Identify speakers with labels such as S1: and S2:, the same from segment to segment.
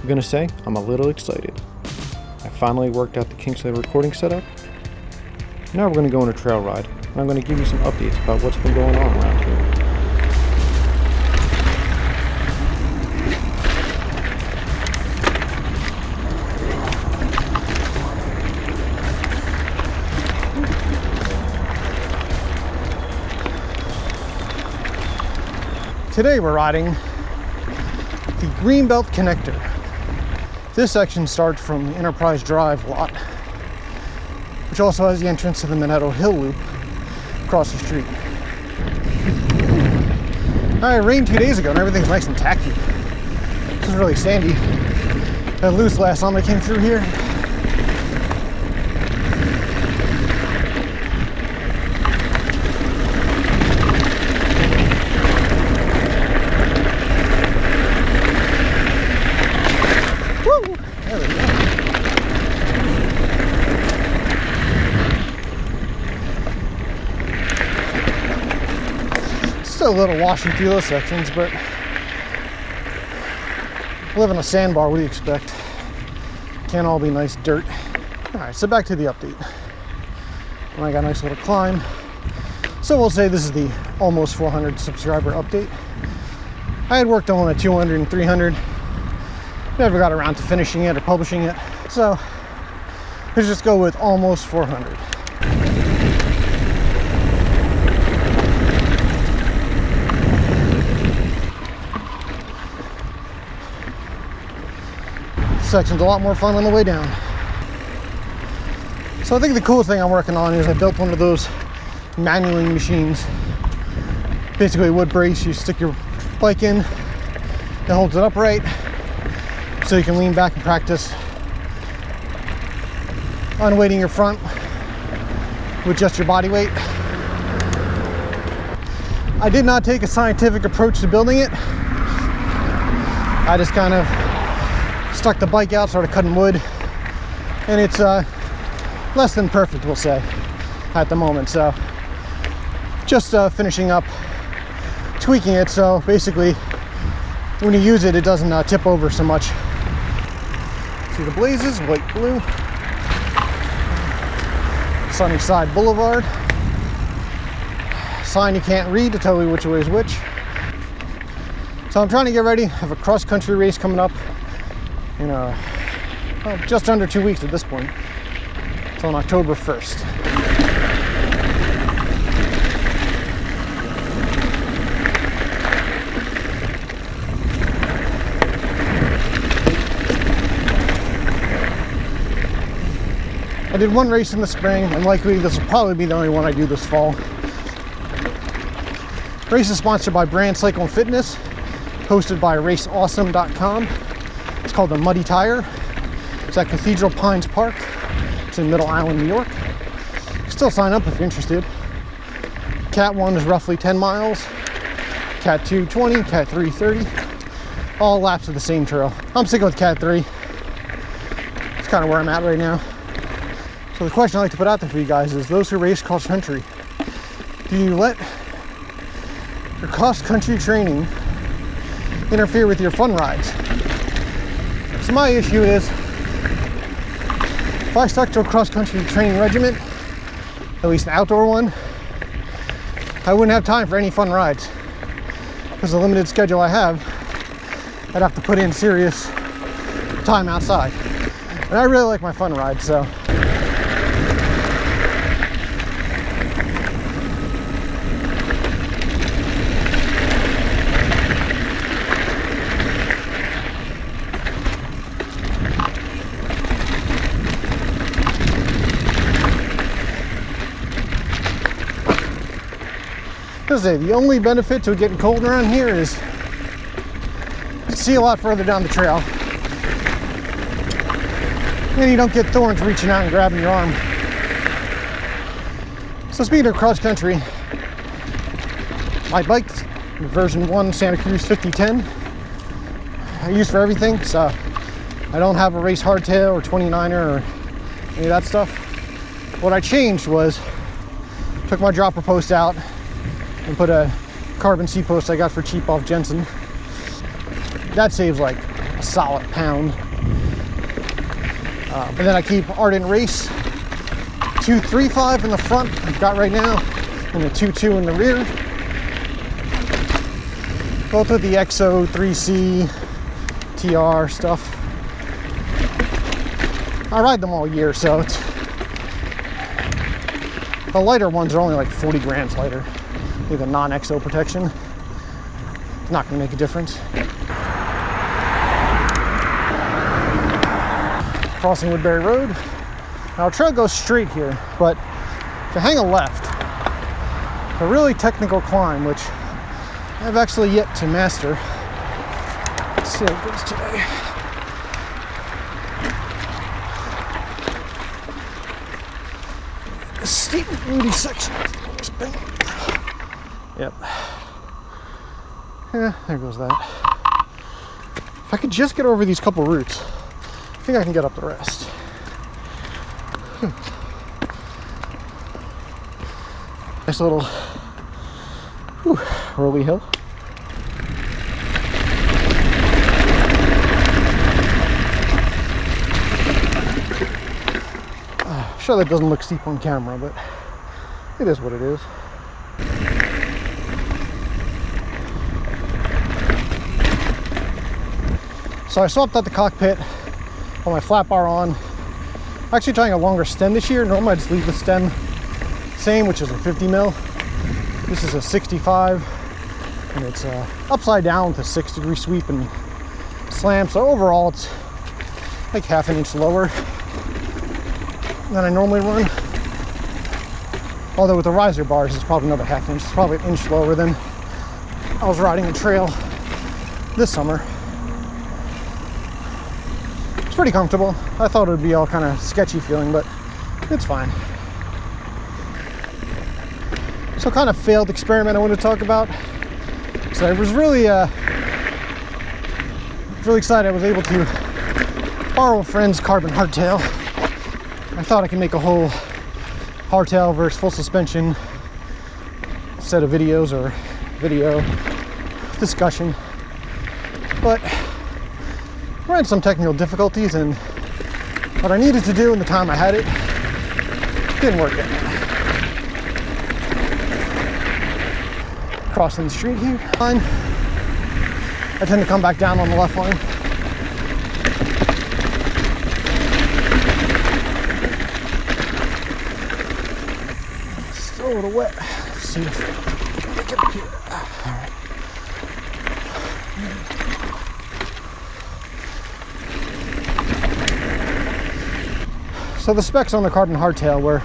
S1: I'm gonna say I'm a little excited. I finally worked out the kinks of the recording setup. Now we're gonna go on a trail ride, and I'm gonna give you some updates about what's been going on around here. Today we're riding the Greenbelt Connector. This section starts from the Enterprise Drive lot, which also has the entrance to the Minetto Hill Loop across the street. It rained 2 days ago and everything's nice and tacky. This is really sandy. Got loose last time I came through here. Still a little washy through those sections, but live in a sandbar, what do you expect? Can't all be nice dirt. Alright, so back to the update. And I got a nice little climb. So we'll say this is the almost 400 subscriber update. I had worked on a 200 and 300. Never got around to finishing it or publishing it. So let's just go with almost 400. Section's a lot more fun on the way down. So I think the coolest thing I'm working on is I built one of those manualing machines. Basically a wood brace, you stick your bike in, it holds it upright, so you can lean back and practice unweighting your front with just your body weight. I did not take a scientific approach to building it. I just kind of stuck the bike out, started cutting wood, and it's less than perfect, we'll say, at the moment. So just finishing up tweaking it, so basically when you use it, it doesn't tip over so much. See the blazes, white, blue. Sunnyside Boulevard. Sign you can't read to tell you which way is which. So I'm trying to get ready. I have a cross-country race coming up in just under 2 weeks at this point. It's on October 1st. I did one race in the spring, and likely this will probably be the only one I do this fall. Race is sponsored by Brand Cycle and Fitness, hosted by raceawesome.com. It's called the Muddy Tire. It's at Cathedral Pines Park. It's in Middle Island, New York. Still sign up if you're interested. Cat 1 is roughly 10 miles. Cat 2, 20. Cat 3, 30. All laps of the same trail. I'm sticking with Cat 3. It's kind of where I'm at right now. So the question I like to put out there for you guys is, those who race cross country, do you let your cross country training interfere with your fun rides? So my issue is, if I stuck to a cross-country training regimen, at least an outdoor one, I wouldn't have time for any fun rides. Because the limited schedule I have, I'd have to put in serious time outside. And I really like my fun rides, so. The only benefit to it getting cold around here is you can see a lot further down the trail, and you don't get thorns reaching out and grabbing your arm. So speaking of cross country, my bike, version 1 Santa Cruz 5010, I use for everything. So I don't have a race hardtail or 29er or any of that stuff. What I changed was took my dropper post out and put a carbon C post I got for cheap off Jensen. That saves like a solid pound. But then I keep Ardent Race 235 in the front, I've got right now, and the 22 in the rear. Both with the XO 3C TR stuff. I ride them all year, so it's, the lighter ones are only like 40 grams lighter. With a non-XO protection, it's not going to make a difference. Crossing Woodbury Road. Now, our trail goes straight here, but if you hang a left, a really technical climb, which I've actually yet to master. Let's see how it goes today. A steep, moody section. Yep. Yeah, there goes that. If I could just get over these couple roots, I think I can get up the rest. Nice little rolly hill. I'm sure that doesn't look steep on camera, but it is what it is. So I swapped out the cockpit, put my flat bar on. I'm actually trying a longer stem this year. Normally I just leave the stem same, which is a 50 mil. This is a 65, and it's upside down with a 6-degree sweep and slam. So overall it's like half an inch lower than I normally run. Although with the riser bars, it's probably another half inch. It's probably an inch lower than I was riding a trail this summer. It's pretty comfortable. I thought it would be all kind of sketchy feeling, but it's fine. So kind of failed experiment I want to talk about. So I was really excited I was able to borrow a friend's carbon hardtail. I thought I could make a whole hardtail versus full suspension set of videos or video discussion, but ran some technical difficulties, and what I needed to do in the time I had it didn't work out. Crossing the street here. I tend to come back down on the left line. Still a little wet. Let's see if I can get up here. All right. So the specs on the carbon hardtail were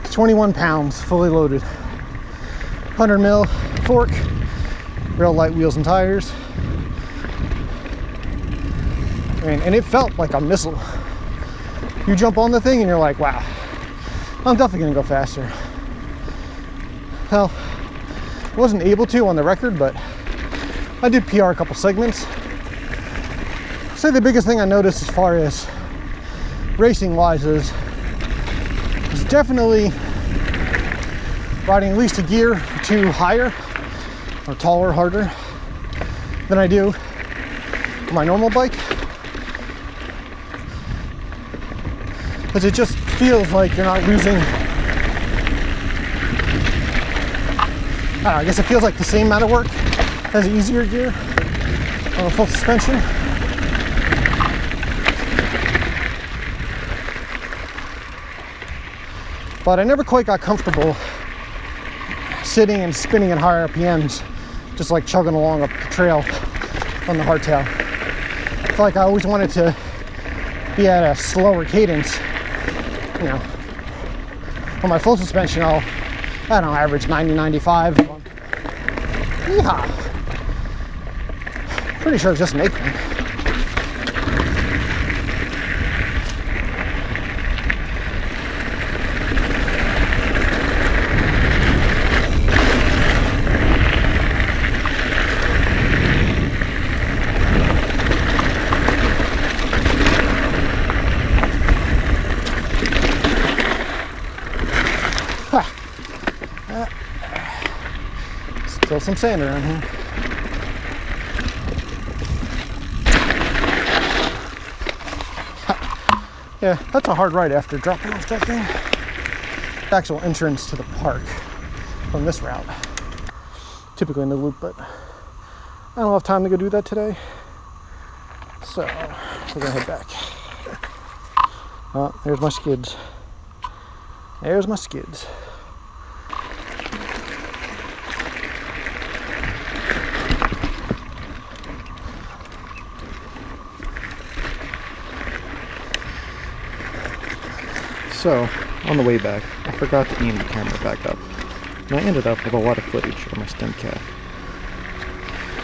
S1: 21 pounds, fully loaded, 100 mil fork, real light wheels and tires, and it felt like a missile. You jump on the thing and you're like, wow, I'm definitely gonna go faster. Well, I wasn't able to on the record, but I did PR a couple segments. I'd say the biggest thing I noticed as far as racing wise is definitely riding at least a gear or two higher or taller, harder than I do on my normal bike, because it just feels like you're not losing. I guess it feels like the same amount of work as an easier gear on a full suspension. But I never quite got comfortable sitting and spinning at higher RPMs, just like chugging along up the trail on the hardtail. I feel like I always wanted to be at a slower cadence. You know, on my full suspension, I don't know, average 90, 95. Yeehaw. Pretty sure it's just an acorn. Still some sand around here. Yeah, that's a hard right after dropping off that thing. Actual entrance to the park from this route. Typically in the loop, but I don't have time to go do that today. So we're gonna head back. Oh, there's my skids. There's my skids. So, on the way back, I forgot to aim the camera back up, and I ended up with a lot of footage of my stem cap.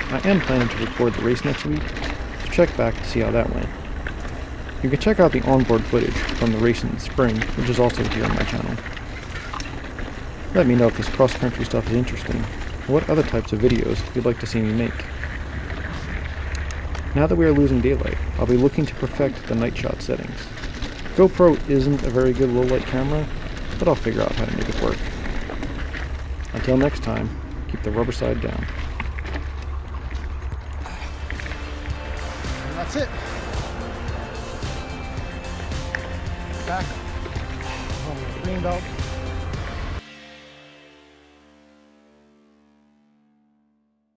S1: I am planning to record the race next week, so check back to see how that went. You can check out the onboard footage from the race in the spring, which is also here on my channel. Let me know if this cross-country stuff is interesting, and what other types of videos you'd like to see me make. Now that we are losing daylight, I'll be looking to perfect the night shot settings. GoPro isn't a very good low-light camera, but I'll figure out how to make it work. Until next time, keep the rubber side down. And that's it. Back on the green belt.